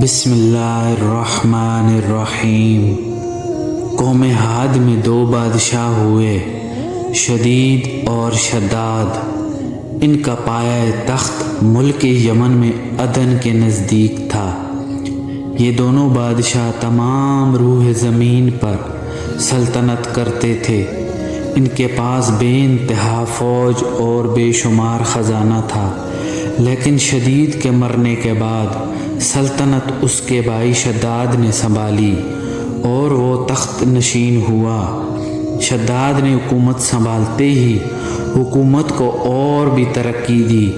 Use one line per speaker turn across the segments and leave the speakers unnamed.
بسم اللہ الرحمن الرحیم۔ قوم عاد میں دو بادشاہ ہوئے، شدید اور شداد۔ ان کا پایہ تخت ملک یمن میں عدن کے نزدیک تھا۔ یہ دونوں بادشاہ تمام روح زمین پر سلطنت کرتے تھے۔ ان کے پاس بے انتہا فوج اور بے شمار خزانہ تھا، لیکن شدید کے مرنے کے بعد سلطنت اس کے بھائی شداد نے سنبھالی اور وہ تخت نشین ہوا۔ شداد نے حکومت سنبھالتے ہی حکومت کو اور بھی ترقی دی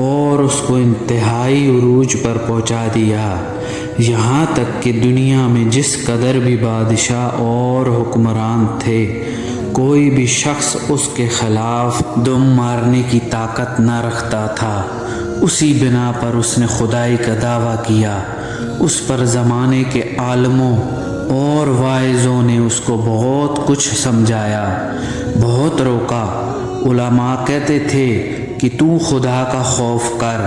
اور اس کو انتہائی عروج پر پہنچا دیا، یہاں تک کہ دنیا میں جس قدر بھی بادشاہ اور حکمران تھے، کوئی بھی شخص اس کے خلاف دم مارنے کی طاقت نہ رکھتا تھا۔ اسی بنا پر اس نے خدائی کا دعویٰ کیا۔ اس پر زمانے کے عالموں اور واعظوں نے اس کو بہت کچھ سمجھایا، بہت روکا۔ علماء کہتے تھے کہ تو خدا کا خوف کر،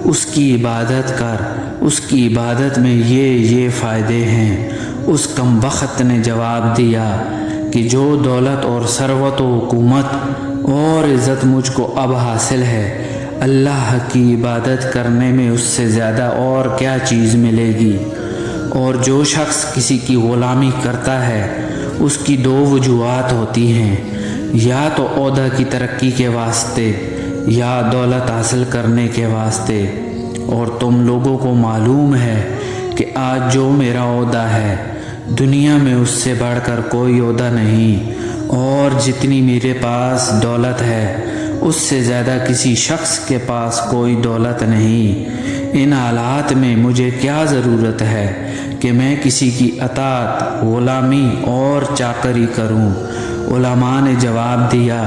اس کی عبادت کر، اس کی عبادت میں یہ فائدے ہیں۔ اس کم بخت نے جواب دیا کہ جو دولت اور ثروت و حکومت اور عزت مجھ کو اب حاصل ہے، اللہ کی عبادت کرنے میں اس سے زیادہ اور کیا چیز ملے گی؟ اور جو شخص کسی کی غلامی کرتا ہے، اس کی دو وجوہات ہوتی ہیں، یا تو عہدہ کی ترقی کے واسطے یا دولت حاصل کرنے کے واسطے۔ اور تم لوگوں کو معلوم ہے کہ آج جو میرا عہدہ ہے، دنیا میں اس سے بڑھ کر کوئی عہدہ نہیں، اور جتنی میرے پاس دولت ہے، اس سے زیادہ کسی شخص کے پاس کوئی دولت نہیں۔ ان حالات میں مجھے کیا ضرورت ہے کہ میں کسی کی اطاعت، غلامی اور چاکری کروں؟ علماء نے جواب دیا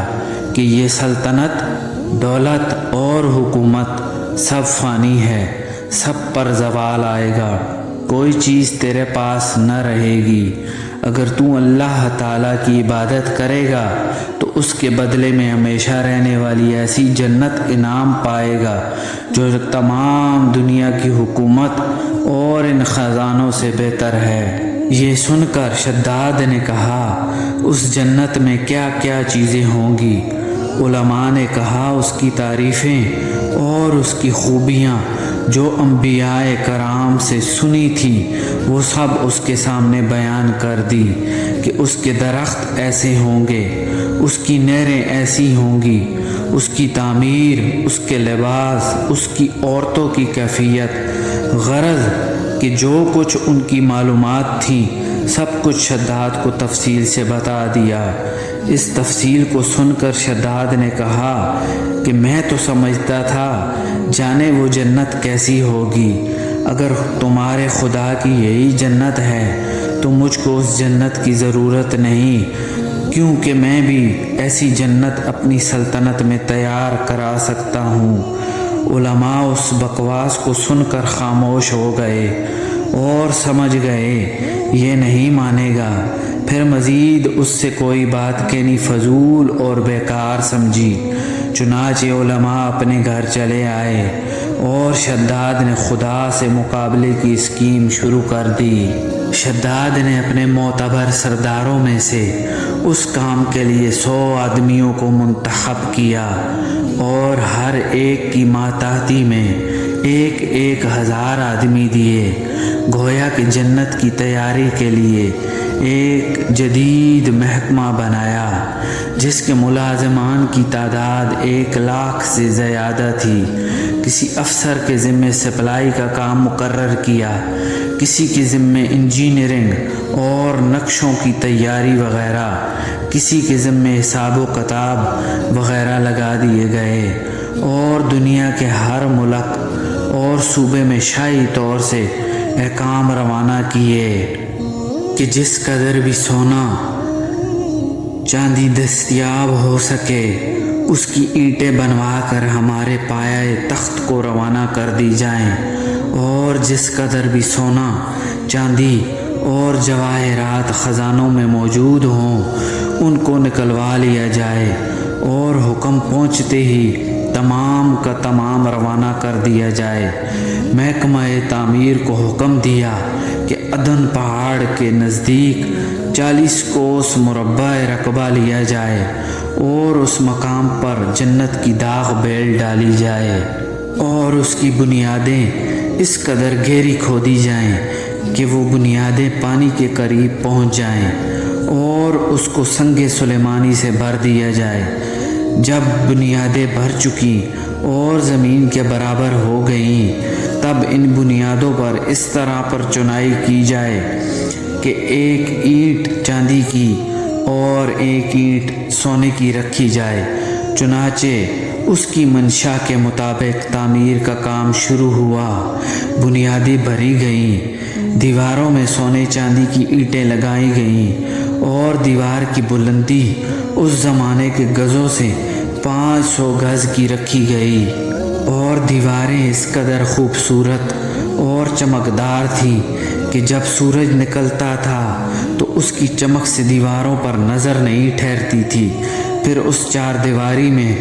کہ یہ سلطنت، دولت اور حکومت سب فانی ہے، سب پر زوال آئے گا، کوئی چیز تیرے پاس نہ رہے گی۔ اگر تو اللہ تعالیٰ کی عبادت کرے گا تو اس کے بدلے میں ہمیشہ رہنے والی ایسی جنت انعام پائے گا جو تمام دنیا کی حکومت اور ان خزانوں سے بہتر ہے۔ یہ سن کر شداد نے کہا، اس جنت میں کیا کیا چیزیں ہوں گی؟ علماء نے کہا، اس کی تعریفیں اور اس کی خوبیاں جو انبیاء کرام سے سنی تھی، وہ سب اس کے سامنے بیان کر دی کہ اس کے درخت ایسے ہوں گے، اس کی نہریں ایسی ہوں گی، اس کی تعمیر، اس کے لباس، اس کی عورتوں کی کیفیت۔ غرض کہ جو کچھ ان کی معلومات تھیں، سب کچھ شداد کو تفصیل سے بتا دیا۔ اس تفصیل کو سن کر شداد نے کہا کہ میں تو سمجھتا تھا جانے وہ جنت کیسی ہوگی۔ اگر تمہارے خدا کی یہی جنت ہے تو مجھ کو اس جنت کی ضرورت نہیں، کیونکہ میں بھی ایسی جنت اپنی سلطنت میں تیار کرا سکتا ہوں۔ علماء اس بکواس کو سن کر خاموش ہو گئے اور سمجھ گئے یہ نہیں مانے گا۔ پھر مزید اس سے کوئی بات کہنی فضول اور بیکار سمجھی۔ چنانچہ علماء اپنے گھر چلے آئے اور شداد نے خدا سے مقابلے کی اسکیم شروع کر دی۔ شداد نے اپنے معتبر سرداروں میں سے اس کام کے لیے 100 آدمیوں کو منتخب کیا اور ہر ایک کی ماتحتی میں 1000 آدمی دیے، گویا کہ جنت کی تیاری کے لیے ایک جدید محکمہ بنایا جس کے ملازمان کی تعداد 1,00,000 سے زیادہ تھی۔ کسی افسر کے ذمے سپلائی کا کام مقرر کیا، کسی کے ذمے انجینئرنگ اور نقشوں کی تیاری وغیرہ، کسی کے ذمے حساب و کتاب وغیرہ لگا دیے گئے، اور دنیا کے ہر ملک اور صوبے میں شاہی طور سے احکام روانہ کیے کہ جس قدر بھی سونا چاندی دستیاب ہو سکے، اس کی اینٹیں بنوا کر ہمارے پایہ تخت کو روانہ کر دی جائیں، اور جس قدر بھی سونا چاندی اور جواہرات خزانوں میں موجود ہوں، ان کو نکلوا لیا جائے، اور حکم پہنچتے ہی تمام تمام کا تمام روانہ کر دیا جائے۔ محکمہ تعمیر کو حکم دیا کہ عدن پہاڑ کے نزدیک 40 کوس مربع رقبہ لیا جائے اور اس مقام پر جنت کی داغ بیل ڈالی جائے اور اس کی بنیادیں اس قدر گہری کھودی جائیں کہ وہ بنیادیں پانی کے قریب پہنچ جائیں اور اس کو سنگ سلیمانی سے بھر دیا جائے۔ جب بنیادیں بھر چکی اور زمین کے برابر ہو گئیں تب ان بنیادوں پر اس طرح پر چنائی کی جائے کہ ایک اینٹ چاندی کی اور ایک اینٹ سونے کی رکھی جائے۔ چنانچہ اس کی منشا کے مطابق تعمیر کا کام شروع ہوا۔ بنیادیں بھری گئیں، دیواروں میں سونے چاندی کی اینٹیں لگائی گئیں اور دیوار کی بلندی اس زمانے کے گزوں سے 500 گز کی رکھی گئی اور دیواریں اس قدر خوبصورت اور چمکدار تھیں کہ جب سورج نکلتا تھا تو اس کی چمک سے دیواروں پر نظر نہیں ٹھہرتی تھی۔ پھر اس چار دیواری میں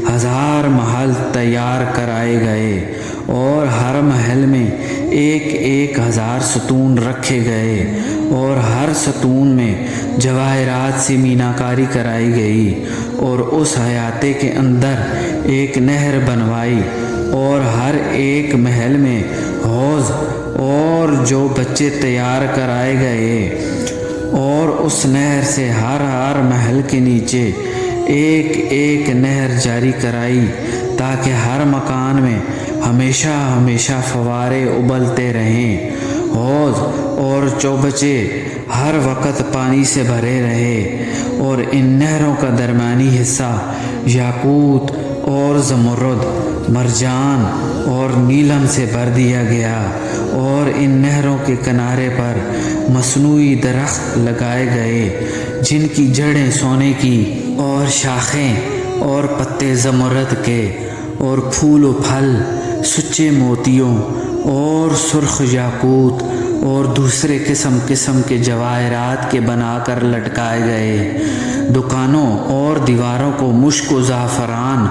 1000 محل تیار کرائے گئے اور ہر محل میں 1000 ستون رکھے گئے اور ہر ستون میں جواہرات سے میناکاری کرائی گئی اور اس احاطے کے اندر ایک نہر بنوائی اور ہر ایک محل میں حوض اور جو بچے تیار کرائے گئے اور اس نہر سے ہر محل کے نیچے ایک نہر جاری کرائی تاکہ ہر مکان میں ہمیشہ فوارے ابلتے رہیں، حوض اور چوبچے ہر وقت پانی سے بھرے رہے اور ان نہروں کا درمیانی حصہ یاقوت اور زمرد، مرجان اور نیلم سے بھر دیا گیا اور ان نہروں کے کنارے پر مصنوعی درخت لگائے گئے جن کی جڑیں سونے کی اور شاخیں اور پتے زمرد کے اور پھول و پھل سچے موتیوں اور سرخ یاقوت اور دوسرے قسم کے جواہرات کے بنا کر لٹکائے گئے۔ دکانوں اور دیواروں کو مشک و زعفران،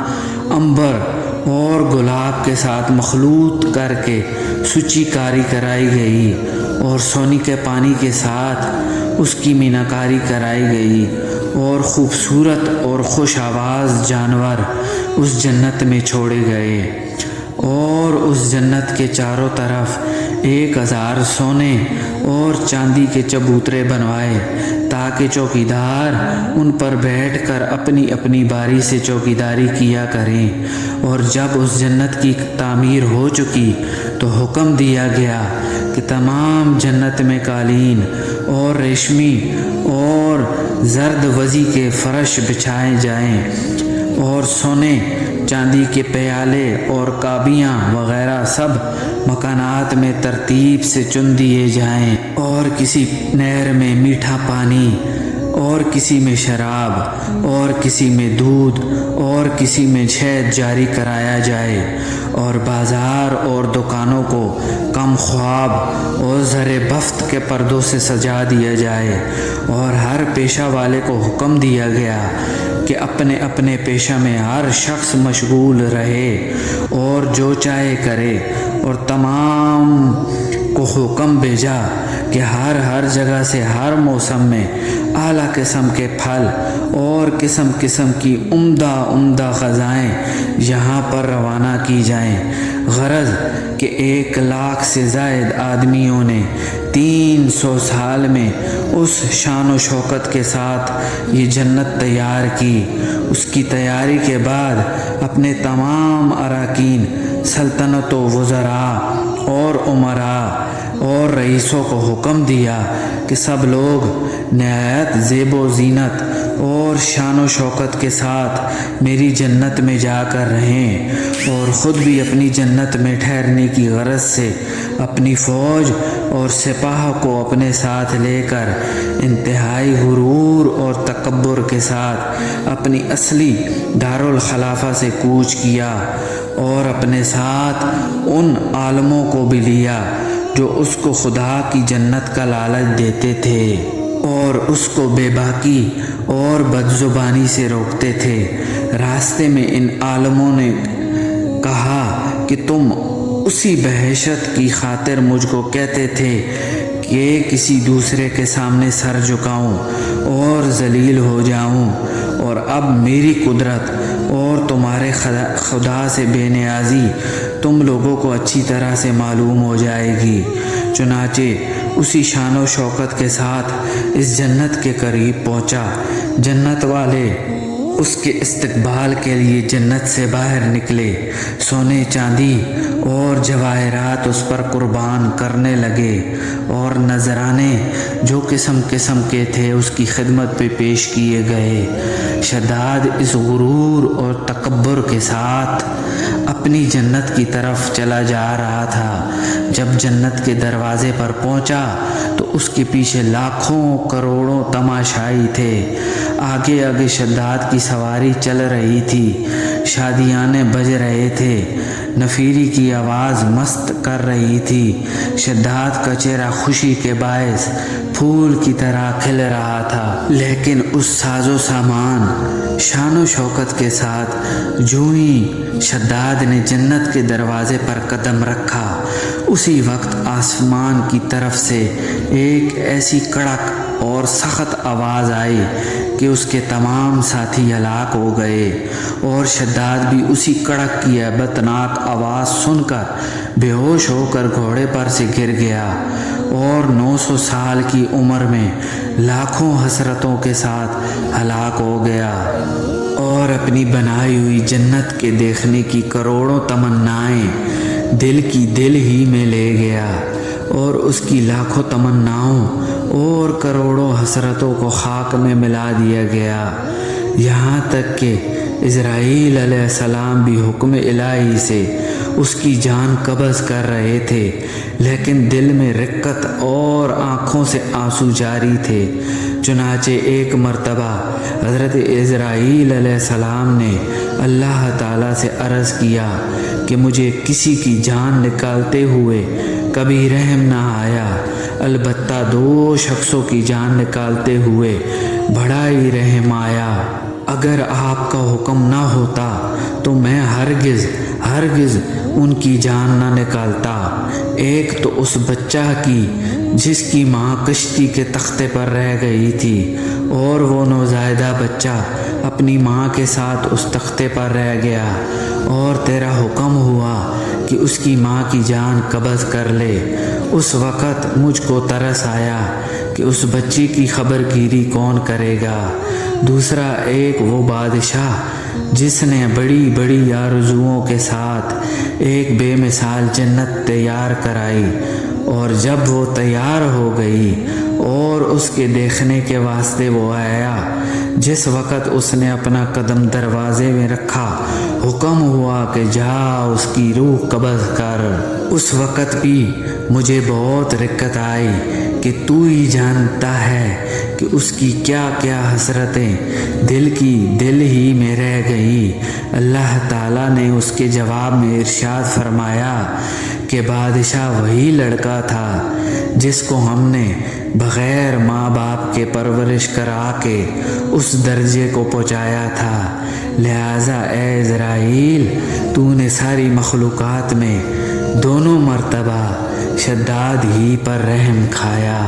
عنبر اور گلاب کے ساتھ مخلوط کر کے سچی کاری کرائی گئی اور سونے کے پانی کے ساتھ اس کی میناکاری کرائی گئی اور خوبصورت اور خوش آواز جانور اس جنت میں چھوڑے گئے اور اس جنت کے چاروں طرف 1000 سونے اور چاندی کے چبوترے بنوائے تاکہ چوکیدار ان پر بیٹھ کر اپنی اپنی باری سے چوکیداری کیا کریں۔ اور جب اس جنت کی تعمیر ہو چکی تو حکم دیا گیا کہ تمام جنت میں قالین اور ریشمی اور زرد وزی کے فرش بچھائے جائیں اور سونے چاندی کے پیالے اور کابیاں وغیرہ سب مکانات میں ترتیب سے چن دیے جائیں اور کسی نہر میں میٹھا پانی اور کسی میں شراب اور کسی میں دودھ اور کسی میں شہد جاری کرایا جائے اور بازار اور دکانوں کو کم خواب اور زر بفت کے پردوں سے سجا دیا جائے اور ہر پیشہ والے کو حکم دیا گیا کہ اپنے اپنے پیشہ میں ہر شخص مشغول رہے اور جو چاہے کرے اور تمام کو حکم بھیجا کہ ہر جگہ سے ہر موسم میں اعلیٰ قسم کے پھل اور قسم کی عمدہ غذائیں یہاں پر روانہ کی جائیں، غرض کہ 1,00,000 سے زائد آدمیوں نے 300 سال میں اس شان و شوکت کے ساتھ یہ جنت تیار کی۔ اس کی تیاری کے بعد اپنے تمام اراکین، سلطنت و وزراء اور امراء اور رئیسوں کو حکم دیا کہ سب لوگ نہایت زیب و زینت اور شان و شوکت کے ساتھ میری جنت میں جا کر رہیں اور خود بھی اپنی جنت میں ٹھہرنے کی غرض سے اپنی فوج اور سپاہ کو اپنے ساتھ لے کر انتہائی غرور اور تکبر کے ساتھ اپنی اصلی دارالخلافہ سے کوچ کیا اور اپنے ساتھ ان عالموں کو بھی لیا جو اس کو خدا کی جنت کا لالچ دیتے تھے اور اس کو بے باکی اور بدزبانی سے روکتے تھے۔ راستے میں ان عالموں نے کہا کہ تم اسی بحیثیت کی خاطر مجھ کو کہتے تھے کہ کسی دوسرے کے سامنے سر جھکاؤں اور ذلیل ہو جاؤں، اور اب میری قدرت اور تمہارے خدا سے بے نیازی تم لوگوں کو اچھی طرح سے معلوم ہو جائے گی۔ چنانچہ اسی شان و شوکت کے ساتھ اس جنت کے قریب پہنچا۔ جنت والے اس کے استقبال کے لیے جنت سے باہر نکلے، سونے چاندی اور جواہرات اس پر قربان کرنے لگے، اور نذرانے جو قسم قسم کے تھے اس کی خدمت پہ پیش کیے گئے۔ شداد اس غرور اور تکبر کے ساتھ اپنی جنت کی طرف چلا جا رہا تھا۔ جب جنت کے دروازے پر پہنچا تو اس کے پیچھے لاکھوں کروڑوں تماشائی تھے۔ آگے آگے شداد کی سواری چل رہی تھی، شادیانے بج رہے تھے، نفیری کی آواز مست کر رہی تھی۔ شداد کا چہرہ خوشی کے باعث پھول کی طرح کھل رہا تھا، لیکن اس ساز و سامان شان و شوکت کے ساتھ جو ہی شداد نے جنت کے دروازے پر قدم رکھا، اسی وقت آسمان کی طرف سے ایک ایسی کڑک اور سخت آواز آئی کہ اس کے تمام ساتھی ہلاک ہو گئے، اور شداد بھی اسی کڑک کی ہیبتناک آواز سن کر بے ہوش ہو کر گھوڑے پر سے گر گیا، اور 900 سال کی عمر میں لاکھوں حسرتوں کے ساتھ ہلاک ہو گیا، اور اپنی بنائی ہوئی جنت کے دیکھنے کی کروڑوں تمنائیں دل کی دل ہی میں لے گیا، اور اس کی لاکھوں تمناؤں اور کروڑوں حسرتوں کو خاک میں ملا دیا گیا، یہاں تک کہ اسرائیل علیہ السلام بھی حکم الہی سے اس کی جان قبض کر رہے تھے، لیکن دل میں رقت اور آنکھوں سے آنسو جاری تھے۔ چنانچہ ایک مرتبہ حضرت اسرائیل علیہ السلام نے اللہ تعالیٰ سے عرض کیا کہ مجھے کسی کی جان نکالتے ہوئے کبھی رحم نہ آیا، البتہ 2 شخصوں کی جان نکالتے ہوئے بڑا ہی رحم آیا۔ اگر آپ کا حکم نہ ہوتا تو میں ہرگز ان کی جان نہ نکالتا۔ ایک تو اس بچہ کی جس کی ماں کشتی کے تختے پر رہ گئی تھی، اور وہ نوزائیدہ بچہ اپنی ماں کے ساتھ اس تختے پر رہ گیا، اور تیرا حکم ہوا کہ اس کی ماں کی جان قبض کر لے۔ اس وقت مجھ کو ترس آیا کہ اس بچی کی خبر گیری کون کرے گا۔ دوسرا ایک وہ بادشاہ جس نے بڑی بڑی آرزوؤں کے ساتھ ایک بے مثال جنت تیار کرائی، اور جب وہ تیار ہو گئی اور اس کے دیکھنے کے واسطے وہ آیا، جس وقت اس نے اپنا قدم دروازے میں رکھا حکم ہوا کہ جا اس کی روح قبض کر۔ اس وقت بھی مجھے بہت رقت آئی کہ تو ہی جانتا ہے کہ اس کی کیا کیا حسرتیں دل کی دل ہی میں رہ گئی۔ اللہ تعالیٰ نے اس کے جواب میں ارشاد فرمایا کہ بادشاہ وہی لڑکا تھا جس کو ہم نے بغیر ماں باپ کے پرورش کرا کے اس درجے کو پہنچایا تھا، لہٰذا اے اسرائیل تو نے ساری مخلوقات میں دونوں مرتبہ شداد ہی پر رحم کھایا۔